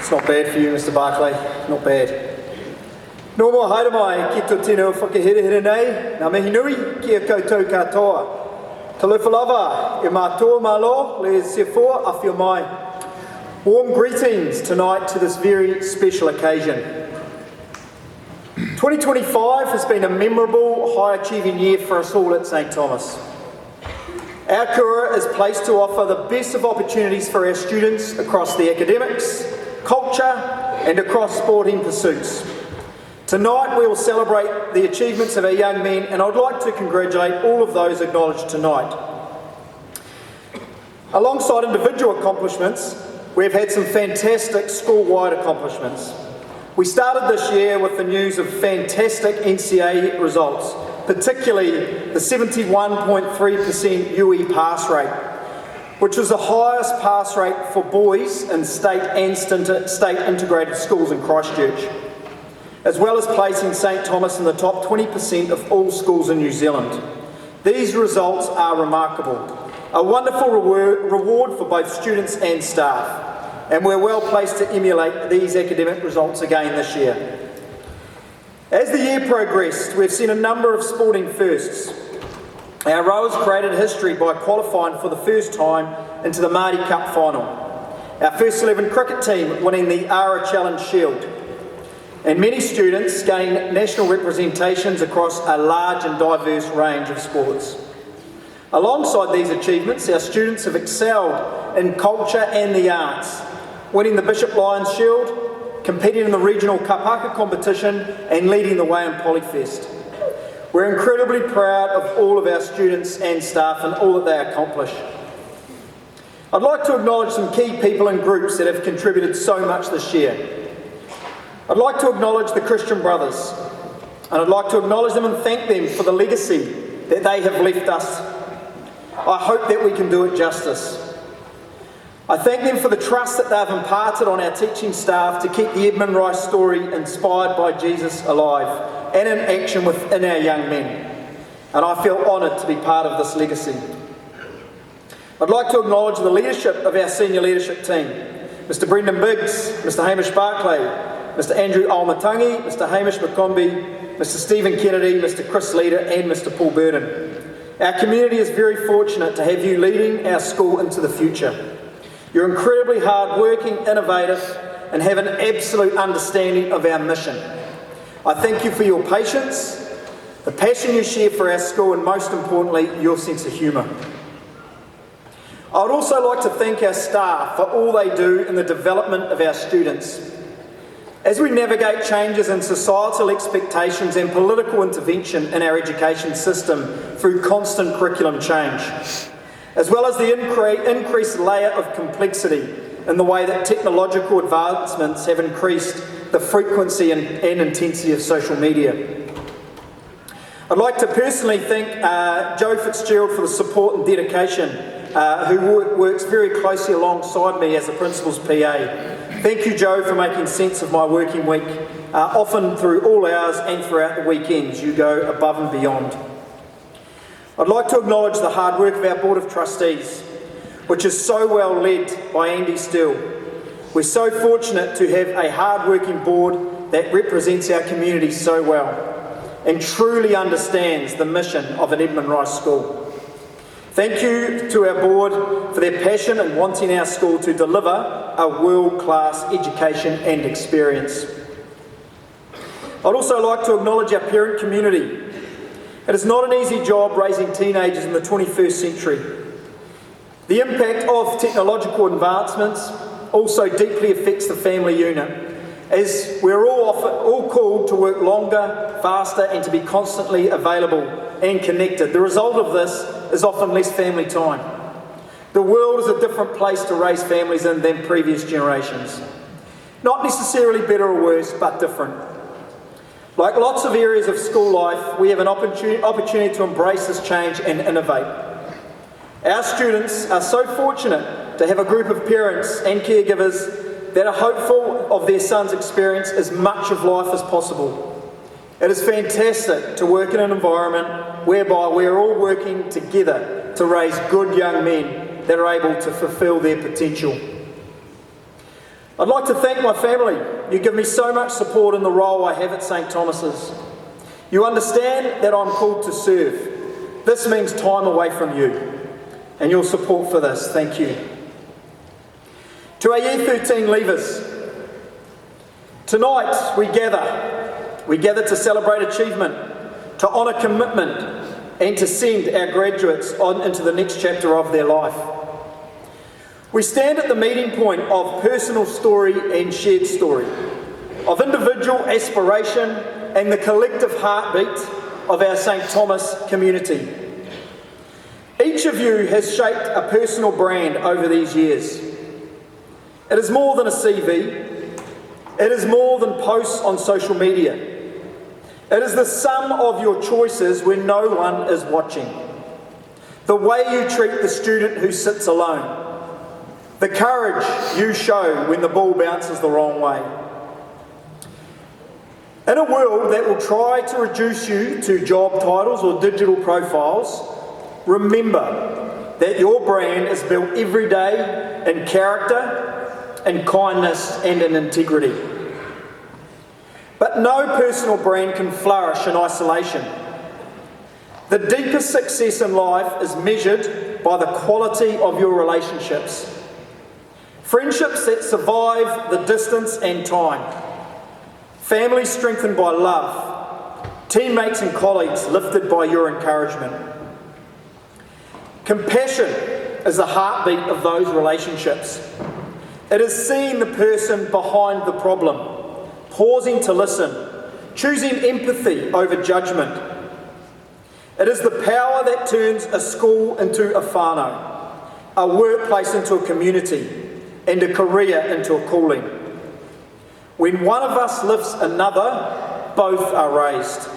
It's not bad for you, Mr. Barclay. Not bad. No more haere mai, ki tō tino whakaherehere nei, ngā mihi nui, kia koutou katoa. Talofa lava, e mātua malo, le sefoa awhia mai. Warm greetings tonight to this very special occasion. 2025 has been a memorable, high-achieving year for us all at St Thomas. Our kura is placed to offer the best of opportunities for our students across the academics, culture and across sporting pursuits. Tonight we will celebrate the achievements of our young men, and I'd like to congratulate all of those acknowledged tonight. Alongside individual accomplishments, we've had some fantastic school-wide accomplishments. We started this year with the news of fantastic NCA results, particularly the 71.3% UE pass rate, which was the highest pass rate for boys in state and state integrated schools in Christchurch, as well as placing St Thomas in the top 20% of all schools in New Zealand. These results are remarkable, a wonderful reward for both students and staff, and we're well placed to emulate these academic results again this year. As the year progressed, we've seen a number of sporting firsts. Our rowers created history by qualifying for the first time into the Māori Cup final. Our first 11 cricket team winning the Ara Challenge Shield. And many students gained national representations across a large and diverse range of sports. Alongside these achievements, our students have excelled in culture and the arts, winning the Bishop Lions Shield, competing in the regional kapaka competition and leading the way in Polyfest. We're incredibly proud of all of our students and staff and all that they accomplish. I'd like to acknowledge some key people and groups that have contributed so much this year. I'd like to acknowledge the Christian Brothers, and I'd like to acknowledge them and thank them for the legacy that they have left us. I hope that we can do it justice. I thank them for the trust that they've imparted on our teaching staff to keep the Edmund Rice story inspired by Jesus alive and in action within our young men. And I feel honoured to be part of this legacy. I'd like to acknowledge the leadership of our senior leadership team, Mr Brendan Biggs, Mr Hamish Barclay, Mr Andrew Almatangi, Mr Hamish McCombie, Mr Stephen Kennedy, Mr Chris Leader and Mr Paul Burden. Our community is very fortunate to have you leading our school into the future. You're incredibly hard-working, innovative and have an absolute understanding of our mission. I thank you for your patience, the passion you share for our school and most importantly, your sense of humour. I would also like to thank our staff for all they do in the development of our students. As we navigate changes in societal expectations and political intervention in our education system through constant curriculum change, as well as the increased layer of complexity in the way that technological advancements have increased the frequency and intensity of social media. I'd like to personally thank Joe Fitzgerald for the support and dedication, who works very closely alongside me as the Principal's PA. Thank you, Joe, for making sense of my working week. Often through all hours and throughout the weekends, you go above and beyond. I'd like to acknowledge the hard work of our Board of Trustees, which is so well led by Andy Steele. We're so fortunate to have a hard-working board that represents our community so well and truly understands the mission of an Edmund Rice school. Thank you to our board for their passion in wanting our school to deliver a world-class education and experience. I'd also like to acknowledge our parent community. It is not an easy job raising teenagers in the 21st century. The impact of technological advancements also deeply affects the family unit, as we're all called to work longer, faster and to be constantly available and connected. The result of this is often less family time. The world is a different place to raise families in than previous generations. Not necessarily better or worse, but different. Like lots of areas of school life, we have an opportunity to embrace this change and innovate. Our students are so fortunate to have a group of parents and caregivers that are hopeful of their son's experience as much of life as possible. It is fantastic to work in an environment whereby we are all working together to raise good young men that are able to fulfil their potential. I'd like to thank my family. You give me so much support in the role I have at St. Thomas's. You understand that I'm called to serve. This means time away from you, and your support for this. Thank you. To our Year 13 leavers, tonight we gather to celebrate achievement, to honour commitment, and to send our graduates on into the next chapter of their life. We stand at the meeting point of personal story and shared story, of individual aspiration and the collective heartbeat of our St. Thomas community. Each of you has shaped a personal brand over these years. It is more than a CV. It is more than posts on social media. It is the sum of your choices when no one is watching. The way you treat the student who sits alone. The courage you show when the ball bounces the wrong way. In a world that will try to reduce you to job titles or digital profiles, remember that your brand is built every day in character, in kindness and in integrity. But no personal brand can flourish in isolation. The deepest success in life is measured by the quality of your relationships. Friendships that survive the distance and time. Families strengthened by love. Teammates and colleagues lifted by your encouragement. Compassion is the heartbeat of those relationships. It is seeing the person behind the problem, pausing to listen, choosing empathy over judgment. It is the power that turns a school into a whānau, a workplace into a community, and a career into a calling. When one of us lifts another, both are raised.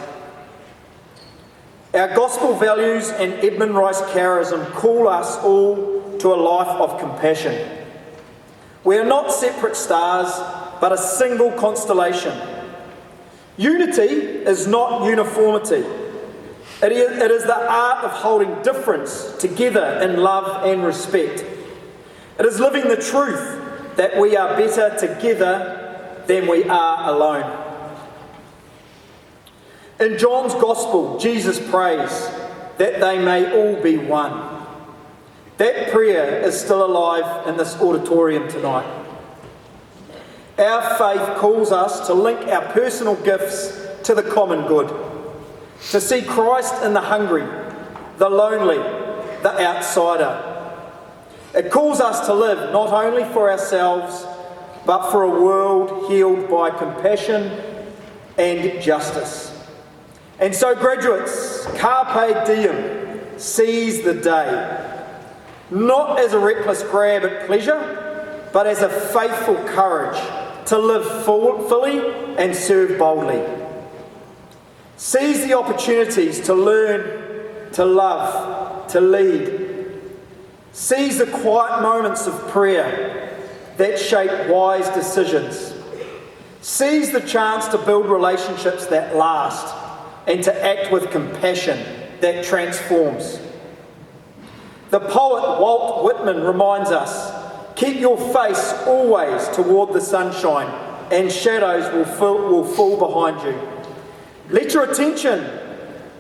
Our gospel values and Edmund Rice charism call us all to a life of compassion. We are not separate stars, but a single constellation. Unity is not uniformity. It is the art of holding difference together in love and respect. It is living the truth that we are better together than we are alone. In John's Gospel, Jesus prays that they may all be one. That prayer is still alive in this auditorium tonight. Our faith calls us to link our personal gifts to the common good, to see Christ in the hungry, the lonely, the outsider. It calls us to live not only for ourselves, but for a world healed by compassion and justice. And so, graduates, carpe diem, seize the day, not as a reckless grab at pleasure, but as a faithful courage to live fully and serve boldly. Seize the opportunities to learn, to love, to lead. Seize the quiet moments of prayer that shape wise decisions. Seize the chance to build relationships that last and to act with compassion that transforms. The poet Walt Whitman reminds us, keep your face always toward the sunshine and shadows will fall behind you. Let your attention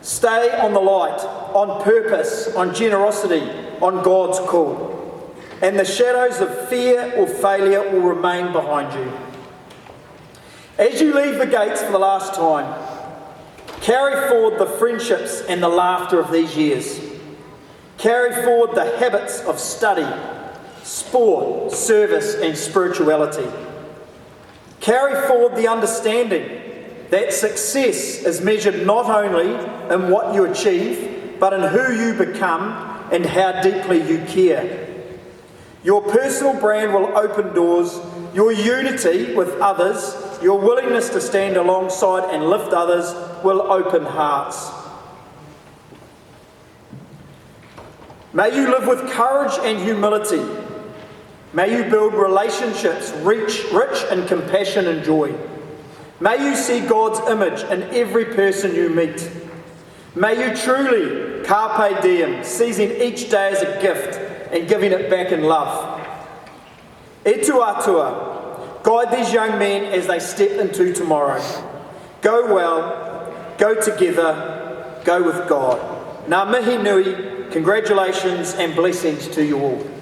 stay on the light, on purpose, on generosity, on God's call. And the shadows of fear or failure will remain behind you. As you leave the gates for the last time, carry forward the friendships and the laughter of these years. Carry forward the habits of study, sport, service and spirituality. Carry forward the understanding that success is measured not only in what you achieve, but in who you become and how deeply you care. Your personal brand will open doors. Your unity with others, your willingness to stand alongside and lift others will open hearts. May you live with courage and humility. May you build relationships rich in compassion and joy. May you see God's image in every person you meet. May you truly carpe diem, seizing each day as a gift and giving it back in love. E tu atua, Guide these young men as they step into tomorrow. Go well, go together, go with God. Ngā mihi nui, congratulations and blessings to you all.